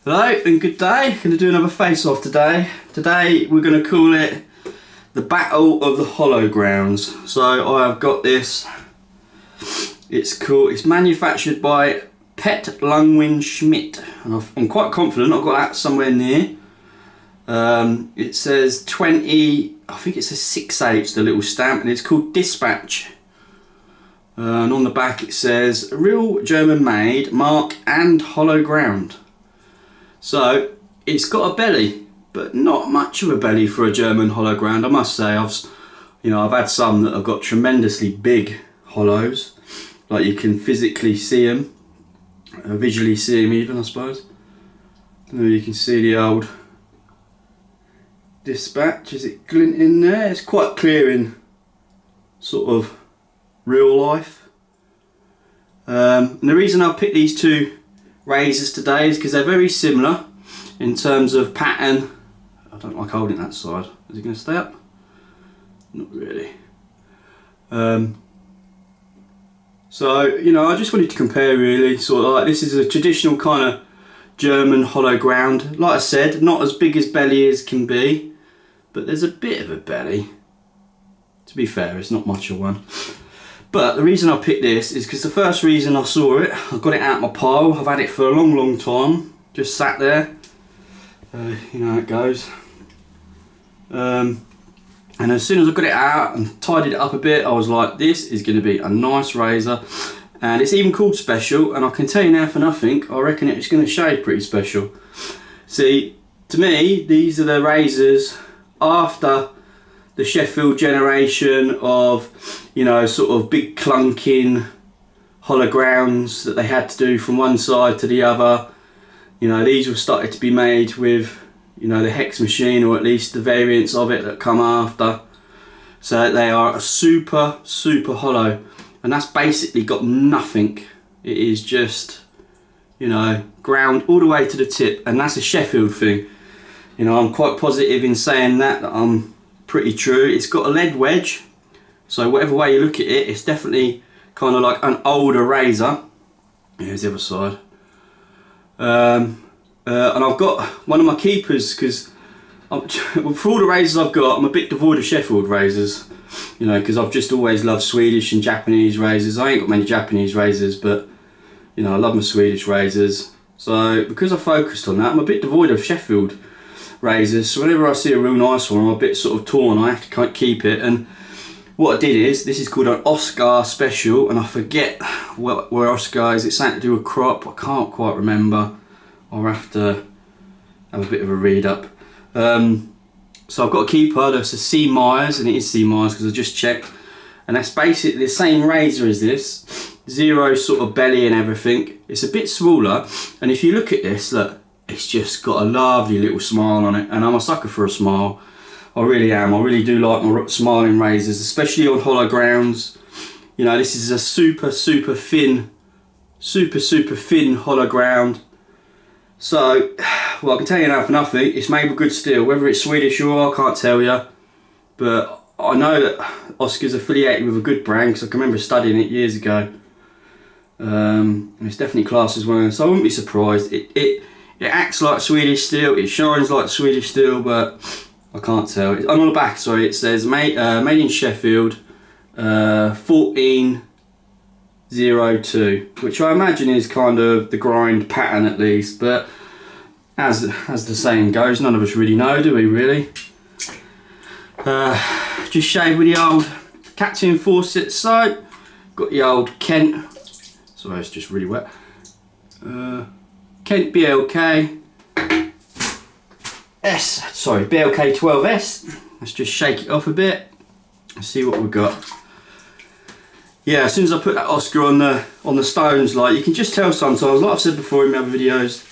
Hello and good day. Going to do another face-off today. Today we're going to call it the Battle of the Hollow Grounds. So I have got this. It's manufactured by P.L SCHMIDT, and I'm quite confident I've got that somewhere near. It says 20. I think it says 6/8, the little stamp, and it's called Dispatch. And on the back it says real German made, mark and hollow ground. So it's got a belly, but not much of a belly for a German hollow ground, I must say. I've had some that have got tremendously big hollows, like you can physically see them, visually see them even, I suppose. You can see the old Dispatch. Is it glinting there? It's quite clear in sort of real life. And the reason I've picked these two razors today is because they're very similar in terms of pattern. I don't like holding that side. Is it going to stay up? Not really. So, I just wanted to compare really. Sort of like, this is a traditional kind of German hollow ground. Like I said, not as big as belly as can be, but there's a bit of a belly. To be fair, it's not much of one. But the reason I picked this is because the first reason I saw it, I got it out of my pile. I've had it for a long time, just sat there. You know how it goes. And as soon as I got it out and tidied it up a bit, I was like, this is going to be a nice razor. And it's even called Special, and I can tell you now for nothing, I reckon it's going to shave pretty special. See, to me, these are the razors after the Sheffield generation of, sort of big clunking hollow grounds that they had to do from one side to the other. These were started to be made with, the hex machine, or at least the variants of it that come after. So they are a super hollow, and that's basically got nothing. It is just, ground all the way to the tip, and that's a Sheffield thing. I'm quite positive in saying that I'm pretty true. It's got a lead wedge, so whatever way you look at it, it's definitely kind of like an older razor. Here's the other side. And I've got one of my keepers, because for all the razors I've got, I'm a bit devoid of Sheffield razors, because I've just always loved Swedish and Japanese razors. I ain't got many Japanese razors, but I love my Swedish razors. So because I focused on that, I'm a bit devoid of Sheffield razors, so whenever I see a real nice one, I'm a bit sort of torn. I have to keep it. And what I did is, this is called an Osgar Special, and I forget where Oscar is. It's something to do with Kropp. I can't quite remember. I'll have to have a bit of a read up. So I've got a keeper that's a C. Myers, and it is C. Myers because I just checked, and that's basically the same razor as this. Zero sort of belly and everything. It's a bit smaller, and if you look at this, look, it's just got a lovely little smile on it, and I'm a sucker for a smile. I really am. I really do like my smiling razors, especially on hollow grounds. This is a super thin hollow ground. So, well, I can tell you now for nothing, it's made with good steel. Whether it's Swedish or I can't tell you, but I know that Oscar's affiliated with a good brand because I can remember studying it years ago. And it's definitely classed as one, so I wouldn't be surprised. It acts like Swedish steel, it shines like Swedish steel, but I can't tell. On the back, sorry, it says made in Sheffield, 1402, which I imagine is kind of the grind pattern at least, but as the saying goes, none of us really know, do we really? Just shaved with the old Captain Fawcett soap. Got the old Kent, sorry it's just really wet, Kent BLK BLK 12S. Let's just shake it off a bit and see what we've got. Yeah, as soon as I put that Oscar on the stones, like, you can just tell sometimes, like I've said before in my other videos,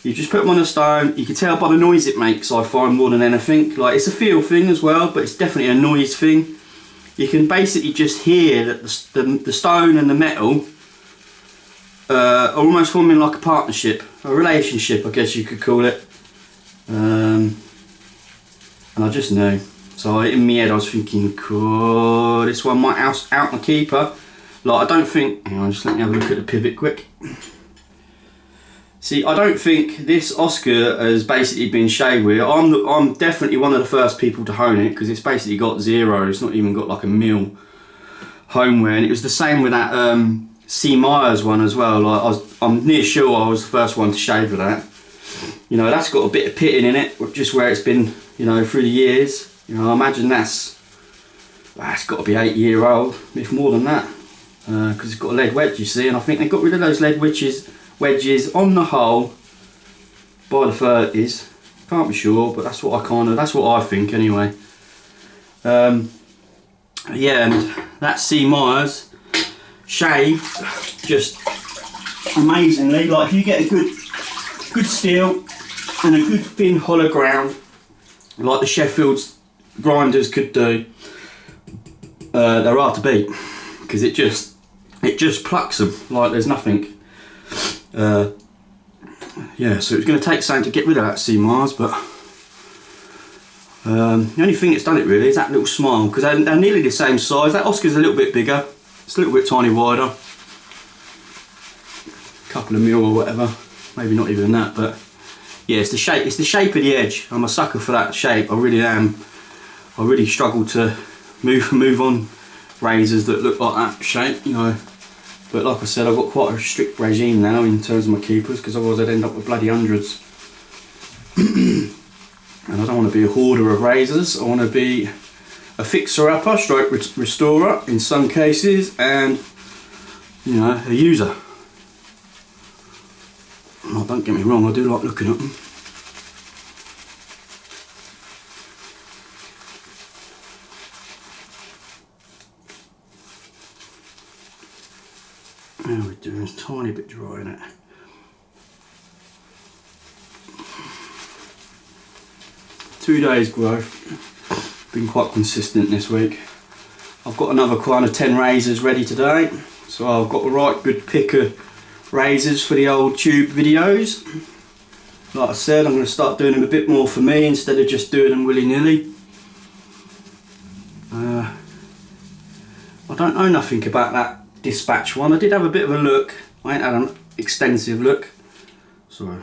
you just put them on a stone, you can tell by the noise it makes, I find, more than anything. Like, it's a feel thing as well, but it's definitely a noise thing. You can basically just hear that the stone and the metal are almost forming like a partnership, a relationship, I guess you could call it. And I just knew. So in my head I was thinking, cool, this one might out my keeper. Like, I don't think, hang on, just let me have a look at the pivot quick. See, I don't think this Oscar has basically been shaved with. I'm definitely one of the first people to hone it, because it's basically got 0. It's not even got like a mil homeware. And it was the same with that C. Myers one as well. Like I'm near sure I was the first one to shave with that. You know, that's got a bit of pitting in it, just where it's been, you know, through the years. You know, I imagine that's got to be 8-year-old, if more than that, because it's got a lead wedge, you see. And I think they got rid of those lead wedges on the whole by the 30s. Can't be sure, but that's what I think anyway. Yeah, and that C. Myers shaved just amazingly. Like if you get a good steel and a good thin hollow ground, like the Sheffield's grinders could do, they're hard to beat, because it just plucks them like there's nothing. Yeah, so it's going to take something to get rid of that C. Myers, but the only thing that's done it really is that little smile, because they're nearly the same size. That Oscar's a little bit bigger, it's a little bit tiny wider, a couple of mil or whatever, maybe not even that. But yeah, it's the shape of the edge. I'm a sucker for that shape, I really am. I really struggle to move on razors that look like that shape, you know. But like I said, I've got quite a strict regime now in terms of my keepers, because otherwise I'd end up with bloody hundreds. And I don't want to be a hoarder of razors. I want to be a fixer-upper, stroke restorer in some cases, and, you know, a user. Oh, don't get me wrong, I do like looking at them. How are we doing? It's a tiny bit dry in it. Two days growth. Been quite consistent this week. I've got another kind of 10 razors ready today, so I've got a right good pick of razors for the old tube videos. Like I said, I'm going to start doing them a bit more for me instead of just doing them willy-nilly. I don't know nothing about that Dispatch one. I did have a bit of a look. I ain't had an extensive look. Sorry.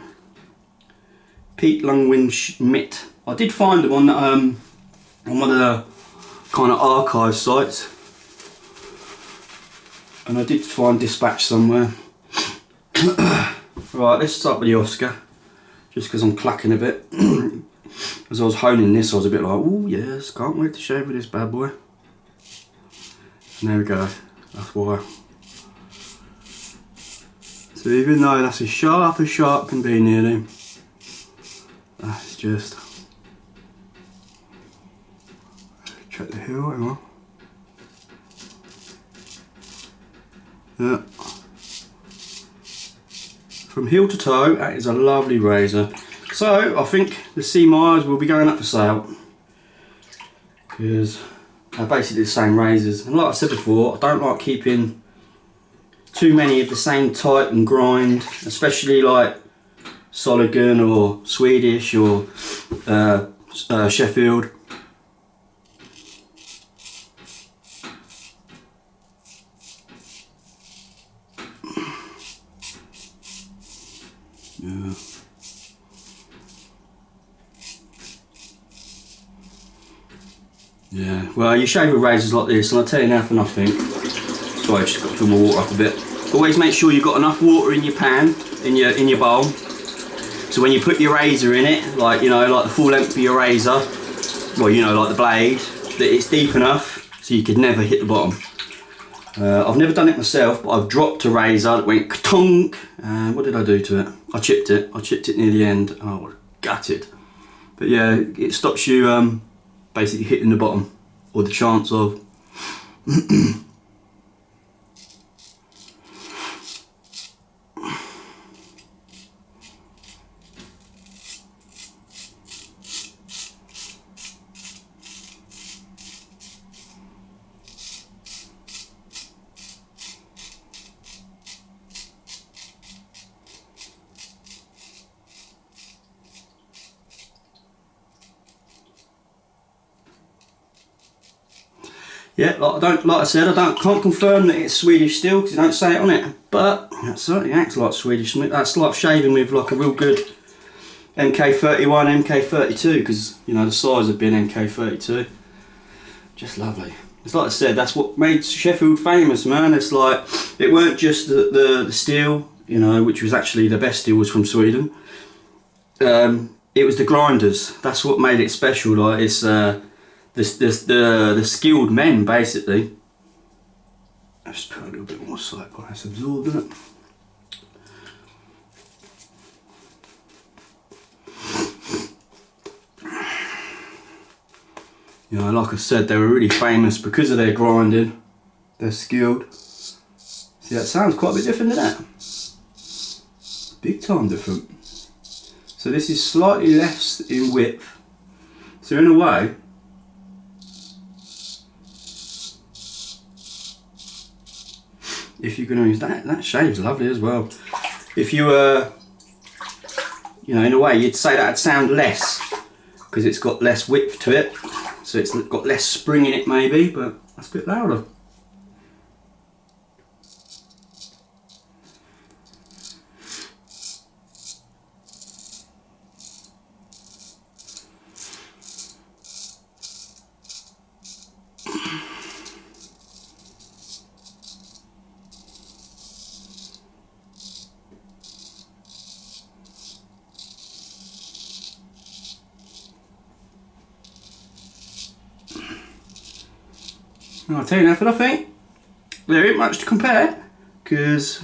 P.L SCHMIDT. I did find them on one of the kind of archive sites, and I did find Dispatch somewhere. Right, let's start with the Oscar, just because I'm clacking a bit. As I was honing this, I was a bit like, oh yes, can't wait to shave with this bad boy. And there we go, that's why. So even though that's as sharp can be nearly, that's just, check the heel, hang on. Yeah. From heel to toe, that is a lovely razor. So I think the C. Myers will be going up for sale, because they're basically the same razors. And like I said before, I don't like keeping too many of the same type and grind, especially like Solid Gun or Swedish or Sheffield. Yeah. Yeah, well, you shave with razors like this, and I'll tell you now for nothing. Sorry, I just got to fill my water up a bit. Always make sure you've got enough water in your pan, in your bowl. So when you put your razor in it, like, you know, like the full length of your razor, well, you know, like the blade, that it's deep enough so you could never hit the bottom. I've never done it myself, but I've dropped a razor that went ka-tonk, and what did I do to it? I chipped it near the end, and I was gutted. But yeah, it stops you basically hitting the bottom, or the chance of. Yeah, like I said, can't confirm that it's Swedish steel because it don't say it on it, but it certainly acts like Swedish. That's like shaving with like a real good MK31, MK32, because you know the size of being MK32. Just lovely. It's like I said, that's what made Sheffield famous, man. It's like it weren't just the steel, you know, which was actually the best steel was from Sweden. It was the grinders. That's what made it special. Like it's the skilled men, basically. I'll just put a little bit more side bias absorbed in it. You know, like I said, they were really famous because of their grinding. They're skilled. See, that sounds quite a bit different than that. Big time different. So this is slightly less in width. So in a way, if you're going to use that shave's lovely as well. If you you know, in a way, you'd say that'd sound less because it's got less width to it. So it's got less spring in it maybe, but that's a bit louder. I'll tell you nothing, I think there ain't much to compare because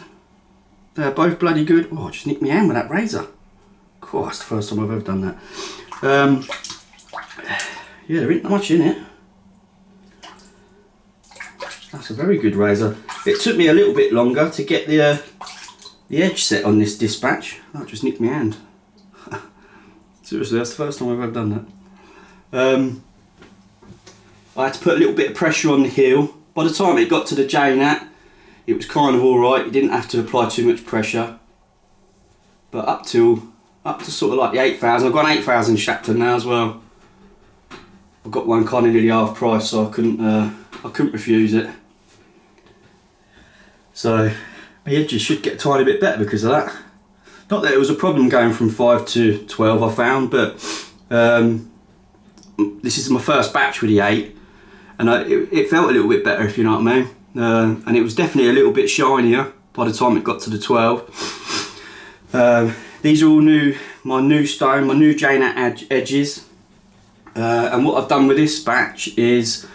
they're both bloody good. Oh, I just nicked my hand with that razor. Cool, that's the first time I've ever done that. Yeah, there ain't much in it. That's a very good razor. It took me a little bit longer to get the edge set on this dispatch. Oh, I just nicked my hand. Seriously, that's the first time I've ever done that. I had to put a little bit of pressure on the heel. By the time it got to the J-nut, it was kind of alright. You didn't have to apply too much pressure. But up to sort of like the 8,000. I've got an 8,000 Shapton now as well. I've got one kind of nearly half price, so I couldn't refuse it. So the edges should get a tiny bit better because of that. Not that it was a problem going from 5 to 12, I found, but this is my first batch with the 8. And it felt a little bit better, if you know what I mean. And it was definitely a little bit shinier by the time it got to the 12. These are all my new stone, my new J-nut edges. And what I've done with this batch is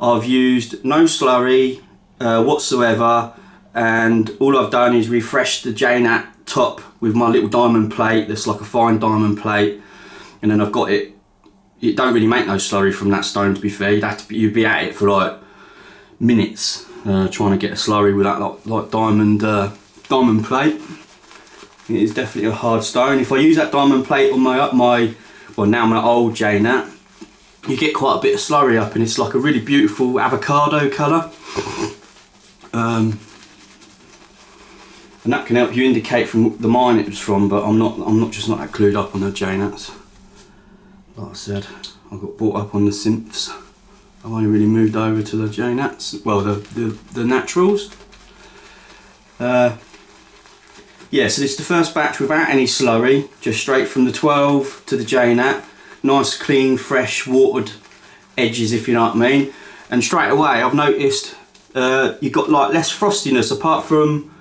I've used no slurry whatsoever, and all I've done is refresh the J-nut top with my little diamond plate that's like a fine diamond plate, and then I've got it. You don't really make no slurry from that stone, to be fair. You'd be at it for like minutes trying to get a slurry with that like diamond plate. It is definitely a hard stone. If I use that diamond plate on my old J-nut, you get quite a bit of slurry up, and it's like a really beautiful avocado colour. And that can help you indicate from the mine it was from, but I'm not that clued up on the J-nuts. Like I said, I got brought up on the synths. I've only really moved over to the J-nuts, well, the naturals. Yeah, so this is the first batch without any slurry, just straight from the 12 to the J-nut. Nice, clean, fresh, watered edges, if you know what I mean. And straight away, I've noticed you've got like less frostiness, apart from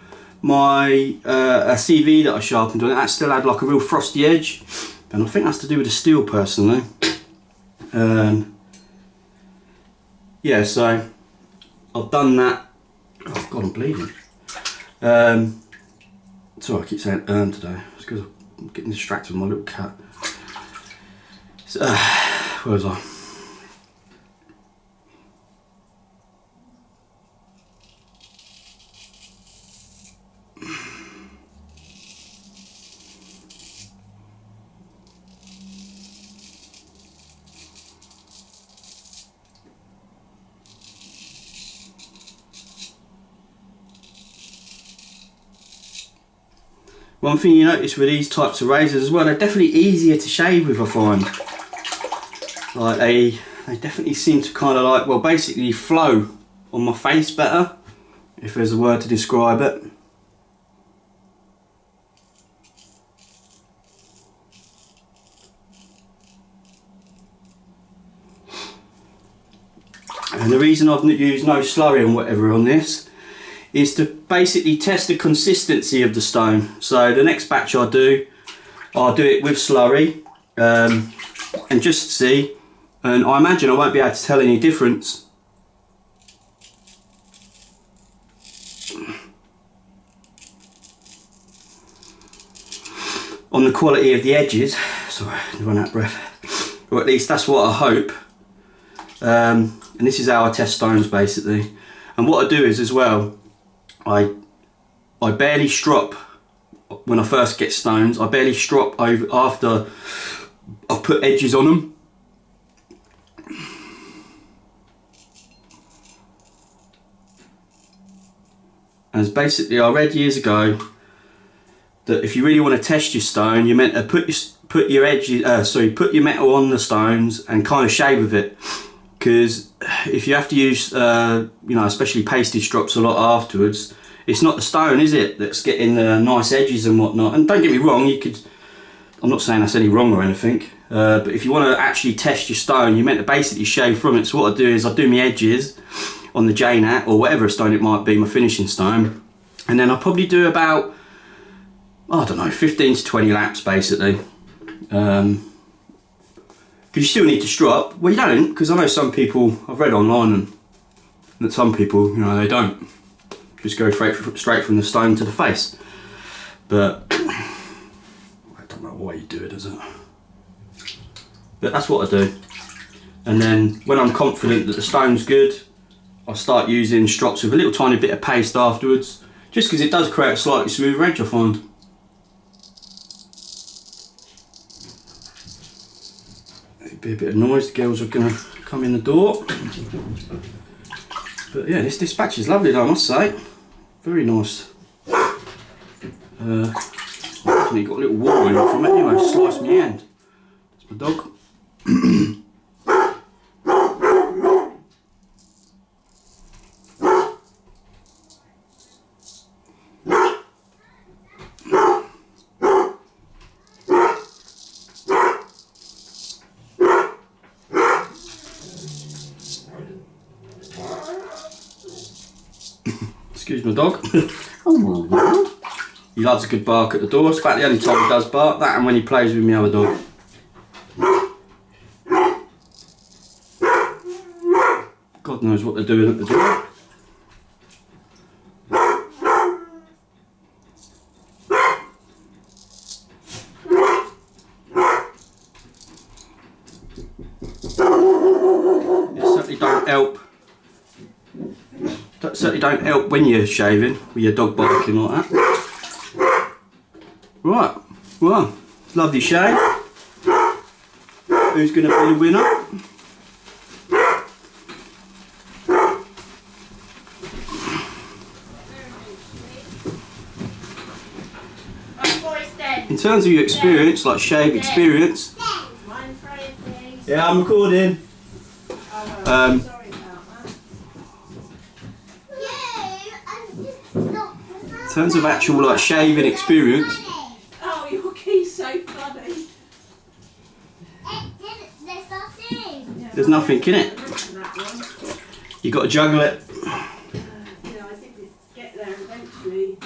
my a CV that I sharpened on it. That still had like a real frosty edge. And I think that's to do with the steel, personally. Yeah, so I've done that. Oh God, I'm bleeding. Sorry, I keep saying today. It's because I'm getting distracted with my little cat. So, where was I? One thing you notice with these types of razors as well, they're definitely easier to shave with, I find. Like they definitely seem to kind of like, well, basically flow on my face better, if there's a word to describe it. And the reason I've used no slurry and whatever on this is to basically test the consistency of the stone. So the next batch I'll do it with slurry and just see, and I imagine I won't be able to tell any difference. On the quality of the edges. Sorry, I run out of breath. Or at least that's what I hope. And this is how I test stones basically. And what I do is as well, I barely strop when I first get stones. I barely strop over after I've put edges on them. As basically I read years ago that if you really want to test your stone, you're meant to put your edges, put your metal on the stones and kind of shave with it. Because if you have to use, you know, especially pasted strops a lot afterwards, it's not the stone, is it, that's getting the nice edges and whatnot. And don't get me wrong, you could, I'm not saying that's any wrong or anything, but if you want to actually test your stone, you're meant to basically shave from it. So what I do is I do my edges on the JNAT or whatever stone it might be, my finishing stone, and then I'll probably do about, I don't know, 15 to 20 laps basically. Because you still need to strop. Well, you don't, because I know some people, I've read online and that some people, you know, they don't just go straight from the stone to the face. But I don't know why you do it, does it? But that's what I do. And then when I'm confident that the stone's good, I start using strops with a little tiny bit of paste afterwards, just because it does create a slightly smoother edge, I find. Be a bit of noise, the girls are going to come in the door. But yeah, this batch is lovely though, I must say. Very nice. Definitely got a little water in it from it, anyway, sliced my hand. That's my dog. Excuse my dog. He loves a good bark at the door. It's about the only time he does bark, that and when he plays with my other dog. God knows what they're doing at the door. It certainly don't help. That certainly don't help when you're shaving with your dog barking like that. Right, well, lovely shave. Who's going to be the winner? In terms of your experience, like shave experience. Yeah, I'm recording. In terms of actual like shaving experience. Oh, your key's so funny. There's nothing in it. You got to juggle it. Yeah, I think we get there eventually.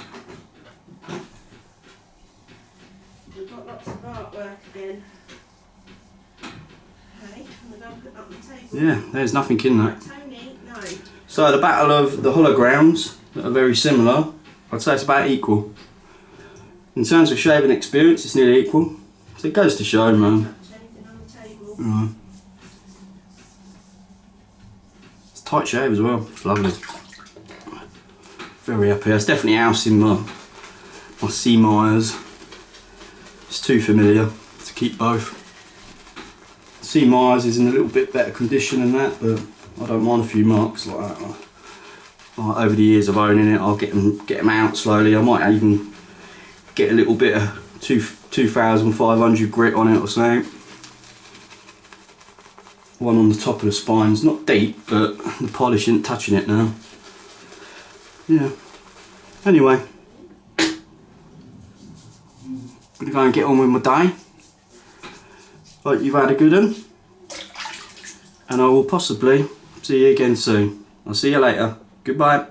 We've got lots of artwork again. Okay, I'm going to put it up the table. Yeah, there's nothing in that. Tony, no. So the battle of the hollow grounds that are very similar, I'd say it's about equal. In terms of shaving experience, it's nearly equal. So it goes to show, man. Right. It's a tight shave as well. It's lovely. Very happy. It's definitely ousting my sea mires. It's too familiar to keep both. Sea mires is in a little bit better condition than that, but I don't mind a few marks like that. Over the years of owning it, I'll get them out slowly. I might even get a little bit of 2,500 grit on it or something. one on the top of the spine's not deep, but the polish isn't touching it now. Yeah. Anyway, I'm gonna go and get on with my day. Hope you've had a good one, and I will possibly see you again soon. I'll see you later. Goodbye.